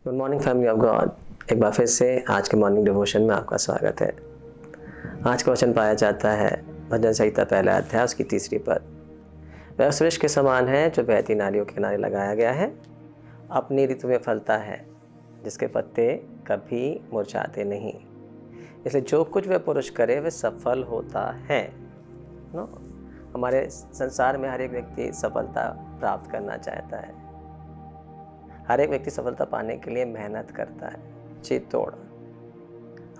Good morning family of God. एक बार फिर से आज के मॉर्निंग डिवोशन में आपका स्वागत है। आज का वचन पाया जाता है भजन संहिता पहला अध्याय उसकी तीसरी पद। वह उस वृक्ष के समान है जो बहती नालियों के किनारे लगाया गया है, अपनी ऋतु में फलता है, जिसके पत्ते कभी मुरझाते नहीं। इसलिए जो कुछ वह पुरुष करे वह सफल होता है। हमारे संसार में हर एक व्यक्ति सफलता प्राप्त करना चाहता है। हर एक व्यक्ति सफलता पाने के लिए मेहनत करता है, जी तोड़।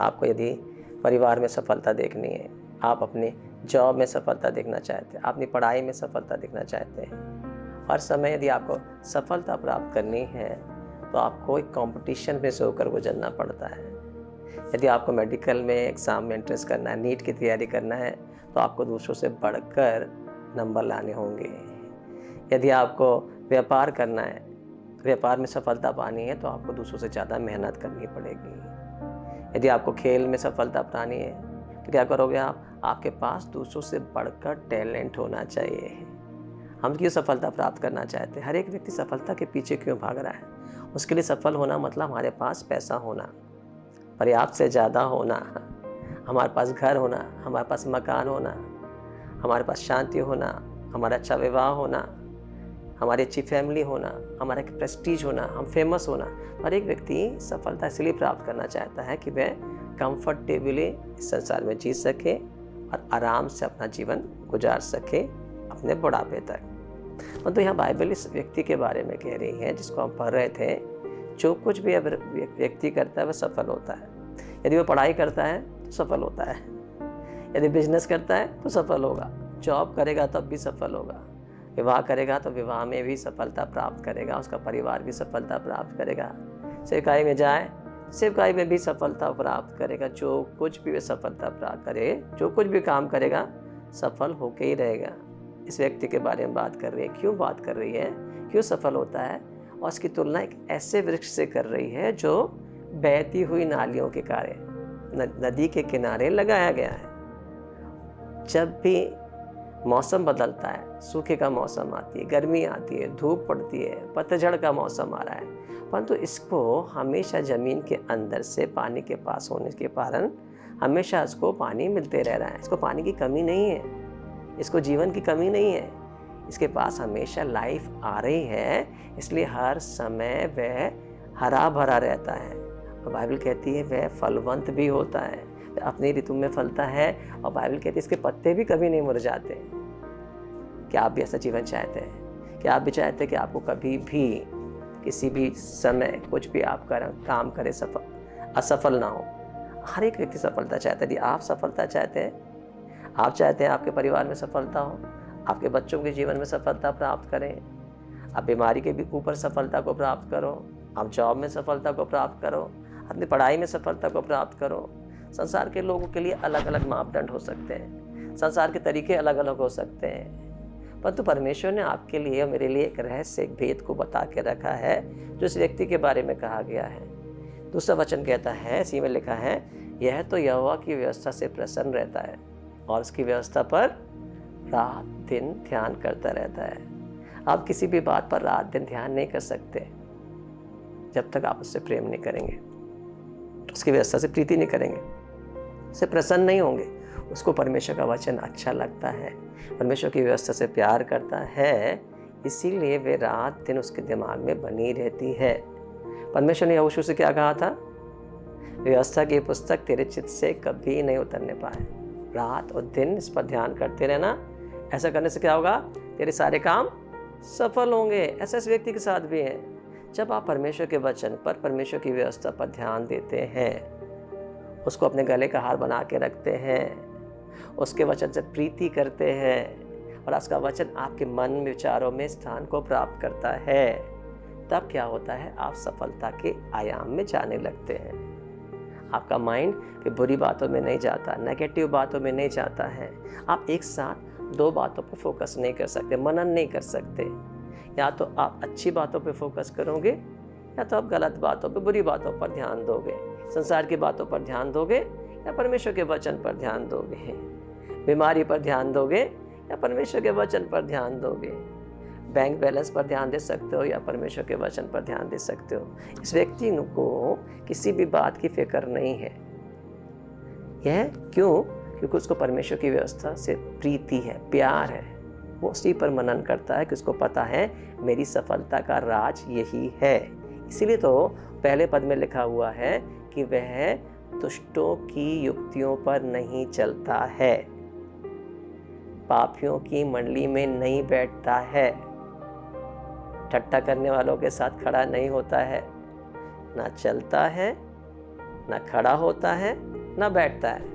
आपको यदि परिवार में सफलता देखनी है, आप अपनी जॉब में सफलता देखना चाहते हैं, अपनी पढ़ाई में सफलता देखना चाहते हैं, हर समय यदि आपको सफलता प्राप्त करनी है तो आपको एक कंपटीशन में से होकर गुजरना पड़ता है। यदि आपको मेडिकल में एग्ज़ाम में इंटरेस्ट करना है, नीट की तैयारी करना है, तो आपको दूसरों से बढ़कर नंबर लाने होंगे। यदि आपको व्यापार करना है, व्यापार में सफलता पानी है, तो आपको दूसरों से ज़्यादा मेहनत करनी पड़ेगी। यदि आपको खेल में सफलता पानी है तो क्या करोगे आप? आपके पास दूसरों से बढ़कर टैलेंट होना चाहिए। हम क्यों सफलता प्राप्त करना चाहते हैं? हर एक व्यक्ति सफलता के पीछे क्यों भाग रहा है? उसके लिए सफल होना मतलब हमारे पास पैसा होना, पर्याप्त से ज़्यादा होना, हमारे पास घर होना, हमारे पास मकान होना, हमारे पास शांति होना, हमारा अच्छा विवाह होना, हमारी अच्छी फैमिली होना, हमारा एक प्रेस्टीज होना, हम फेमस होना। हर एक व्यक्ति सफलता इसलिए प्राप्त करना चाहता है कि वह कंफर्टेबली इस संसार में जी सके और आराम से अपना जीवन गुजार सके अपने बुढ़ापे तक। तो यहाँ बाइबल इस व्यक्ति के बारे में कह रही है जिसको हम पढ़ रहे थे। जो कुछ भी अगर व्यक्ति करता है वह सफल होता है। यदि वो पढ़ाई करता है तो सफल होता है, यदि बिजनेस करता है तो सफल होगा, जॉब करेगा तब भी सफल होगा, विवाह करेगा तो विवाह में भी सफलता प्राप्त करेगा, उसका परिवार भी सफलता प्राप्त करेगा, सेवकाई में जाए सेवकाई में भी सफलता प्राप्त करेगा। जो कुछ भी वे सफलता प्राप्त करे, जो कुछ भी काम करेगा सफल होके ही रहेगा। इस व्यक्ति के बारे में बात कर रही है। क्यों बात कर रही है? क्यों सफल होता है? और उसकी तुलना एक ऐसे वृक्ष से कर रही है जो बहती हुई नालियों के किनारे, नदी के किनारे लगाया गया है। जब भी मौसम बदलता है, सूखे का मौसम आती है, गर्मी आती है, धूप पड़ती है, पतझड़ का मौसम आ रहा है, परंतु इसको हमेशा ज़मीन के अंदर से पानी के पास होने के कारण हमेशा इसको पानी मिलते रह रहा है। इसको पानी की कमी नहीं है, इसको जीवन की कमी नहीं है, इसके पास हमेशा लाइफ आ रही है, इसलिए हर समय वह हरा भरा रहता है। और बाइबल कहती है वह फलवंत भी होता है, अपनी ऋतु में फलता है। और बाइबल कहती है इसके पत्ते भी कभी नहीं मुरझाते। क्या आप भी ऐसा जीवन चाहते हैं? क्या आप भी चाहते हैं कि आपको कभी भी किसी भी समय कुछ भी आप काम करें असफल ना हो? हर एक व्यक्ति सफलता चाहता है। यदि आप सफलता चाहते हैं, आप चाहते हैं आपके परिवार में सफलता हो, आपके बच्चों के जीवन में सफलता प्राप्त करें, आप बीमारी के भी ऊपर सफलता को प्राप्त करो, आप जॉब में सफलता को प्राप्त करो, अपनी पढ़ाई में सफलता को प्राप्त करो। संसार के लोगों के लिए अलग अलग मापदंड हो सकते हैं, संसार के तरीके अलग अलग हो सकते हैं, परंतु परमेश्वर ने आपके लिए और मेरे लिए एक रहस्य, एक भेद को बता के रखा है जो इस व्यक्ति के बारे में कहा गया है। दूसरा वचन कहता है, इसी में लिखा है, यह तो यहोवा की व्यवस्था से प्रसन्न रहता है और उसकी व्यवस्था पर रात दिन ध्यान करता रहता है। आप किसी भी बात पर रात दिन ध्यान नहीं कर सकते जब तक आप उससे प्रेम नहीं करेंगे, उसकी व्यवस्था से प्रीति नहीं करेंगे, उससे प्रसन्न नहीं होंगे। उसको परमेश्वर का वचन अच्छा लगता है, परमेश्वर की व्यवस्था से प्यार करता है, इसीलिए वे रात दिन उसके दिमाग में बनी रहती है। परमेश्वर ने यहोशू से क्या कहा था? व्यवस्था की पुस्तक तेरे चित्त से कभी नहीं उतरने पाए। रात और दिन इस पर ध्यान करते रहना। ऐसा करने से क्या होगा? तेरे सारे काम सफल होंगे। ऐसा इस व्यक्ति के साथ भी है। जब आप परमेश्वर के वचन पर, परमेश्वर की व्यवस्था पर ध्यान देते हैं, उसको अपने गले का हार बना के रखते हैं, उसके वचन से प्रीति करते हैं और उसका वचन आपके मन विचारों में स्थान को प्राप्त करता है, तब क्या होता है? आप सफलता के आयाम में जाने लगते हैं। आपका माइंड फिर बुरी बातों में नहीं जाता, नेगेटिव बातों में नहीं जाता है। आप एक साथ दो बातों पर फोकस नहीं कर सकते, मनन नहीं कर सकते। या तो आप अच्छी बातों पर फोकस करोगे या तो आप गलत बातों पर, बुरी बातों पर ध्यान दोगे, संसार की बातों पर ध्यान दोगे या परमेश्वर के वचन पर ध्यान दोगे, बीमारी पर ध्यान दोगे या परमेश्वर के वचन पर ध्यान दोगे। बैंक बैलेंस पर ध्यान दे सकते हो या परमेश्वर के वचन पर ध्यान दे सकते हो। इस व्यक्ति को किसी भी बात की फिक्र नहीं है। यह क्यों? क्योंकि उसको परमेश्वर की व्यवस्था से प्रीति है, प्यार है। वो उसी पर मनन करता है कि उसको पता है मेरी सफलता का राज यही है। इसीलिए तो पहले पद में लिखा हुआ है कि वह दुष्टों की युक्तियों पर नहीं चलता है, पापियों की मंडली में नहीं बैठता है, ठट्टा करने वालों के साथ खड़ा नहीं होता है, ना चलता है, ना खड़ा होता है, ना बैठता है।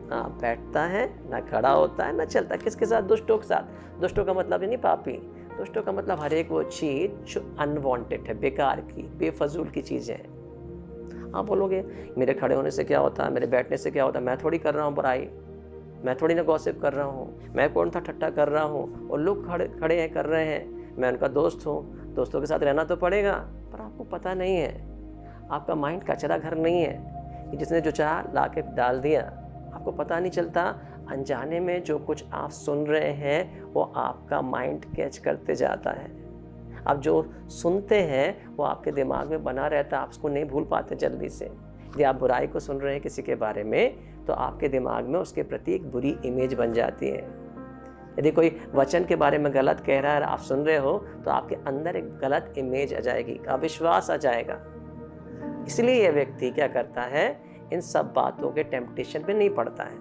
हाँ, बैठता है, ना खड़ा होता है, ना चलता है। किसके साथ? दुष्टों के साथ। दुष्टों का मतलब नहीं पापी, दुष्टों का मतलब हर एक वो चीज जो अनवांटेड है, बेकार की, बेफजूल की चीजें हैं। आप बोलोगे मेरे खड़े होने से क्या होता है, मेरे बैठने से क्या होता है, मैं थोड़ी कर रहा हूँ बुराई, मैं थोड़ी ना गॉसिप कर रहा हूँ, मैं कौन था ठट्टा कर रहा हूँ, और लोग खड़े हैं कर रहे हैं, मैं उनका दोस्त हूँ, दोस्तों के साथ रहना तो पड़ेगा। पर आपको पता नहीं है, आपका माइंड कचरा घर नहीं है कि जिसने जो चाह ला के डाल दिया। आपको पता नहीं चलता, अनजाने में जो कुछ आप सुन रहे हैं वो आपका माइंड कैच करते जाता है। आप जो सुनते हैं वो आपके दिमाग में बना रहता है, आप उसको नहीं भूल पाते जल्दी से। यदि आप बुराई को सुन रहे हैं किसी के बारे में तो आपके दिमाग में उसके प्रति एक बुरी इमेज बन जाती है। यदि कोई वचन के बारे में गलत कह रहा है और आप सुन रहे हो तो आपके अंदर एक गलत इमेज आ जाएगी, अविश्वास आ जाएगा। इसलिए यह व्यक्ति क्या करता है, इन सब बातों के टेम्पटेशन पे नहीं पड़ता है।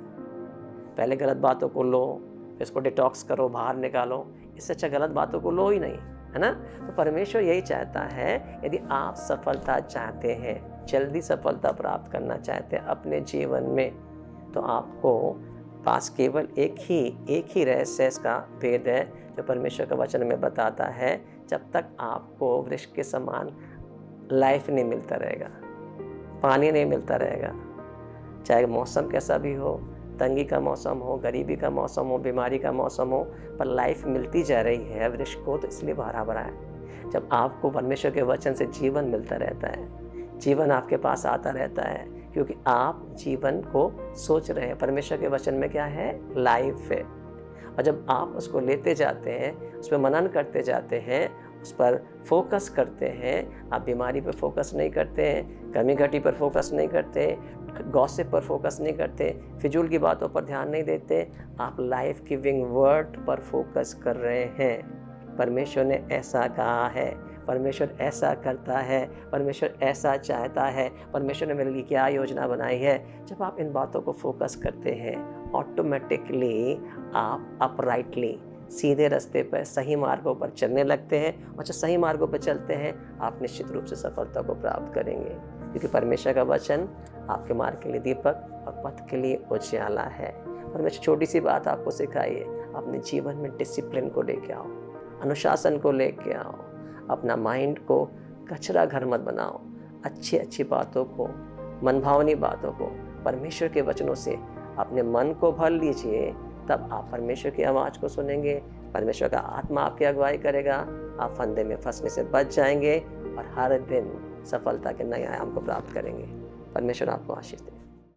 पहले गलत बातों को लो, फिर इसको डिटॉक्स करो, बाहर निकालो। इससे अच्छा गलत बातों को लो ही नहीं, है ना। तो परमेश्वर यही चाहता है, यदि आप सफलता चाहते हैं, जल्दी सफलता प्राप्त करना चाहते हैं अपने जीवन में, तो आपको पास केवल एक ही रहस्य का भेद है जो परमेश्वर का वचन में बताता है। जब तक आपको वृक्ष के समान लाइफ नहीं मिलता रहेगा, पानी नहीं मिलता रहेगा, चाहे मौसम कैसा भी हो, तंगी का मौसम हो, गरीबी का मौसम हो, बीमारी का मौसम हो, पर लाइफ मिलती जा रही है वृक्ष को, तो इसलिए हरा भरा है। जब आपको परमेश्वर के वचन से जीवन मिलता रहता है, जीवन आपके पास आता रहता है, क्योंकि आप जीवन को सोच रहे हैं। परमेश्वर के वचन में क्या है? लाइफ है। और जब आप उसको लेते जाते हैं, उस पर मनन करते जाते हैं, उस पर फोकस करते हैं, आप बीमारी पर फोकस नहीं करते हैं, कमी घटी पर फोकस नहीं करते, गॉसिप पर फोकस नहीं करते, फिजूल की बातों पर ध्यान नहीं देते, आप लाइफ गिविंग वर्ड पर फोकस कर रहे हैं। परमेश्वर ने ऐसा कहा है, परमेश्वर ऐसा करता है, परमेश्वर ऐसा चाहता है, परमेश्वर ने मेरे लिए क्या योजना बनाई है। जब आप इन बातों को फोकस करते हैं, ऑटोमेटिकली आप अपराइटली सीधे रास्ते पर, सही मार्गों पर चलने लगते हैं, और जब सही मार्गों पर चलते हैं आप निश्चित रूप से सफलता को प्राप्त करेंगे, क्योंकि परमेश्वर का वचन आपके मार्ग के लिए दीपक और पथ के लिए उजाला है। परमेश्वर छोटी सी बात आपको सिखाइए, अपने जीवन में डिसिप्लिन को लेके आओ, अनुशासन को लेके आओ, अपना माइंड को कचरा घर मत बनाओ। अच्छी बातों को, मनभावनी बातों को, परमेश्वर के वचनों से अपने मन को भर लीजिए, तब आप परमेश्वर की आवाज़ को सुनेंगे, परमेश्वर का आत्मा आपकी अगुवाई करेगा, आप फंदे में फंसने से बच जाएंगे और हर दिन सफलता के नए आयाम को प्राप्त करेंगे। परमेश्वर आपको आशीष दे।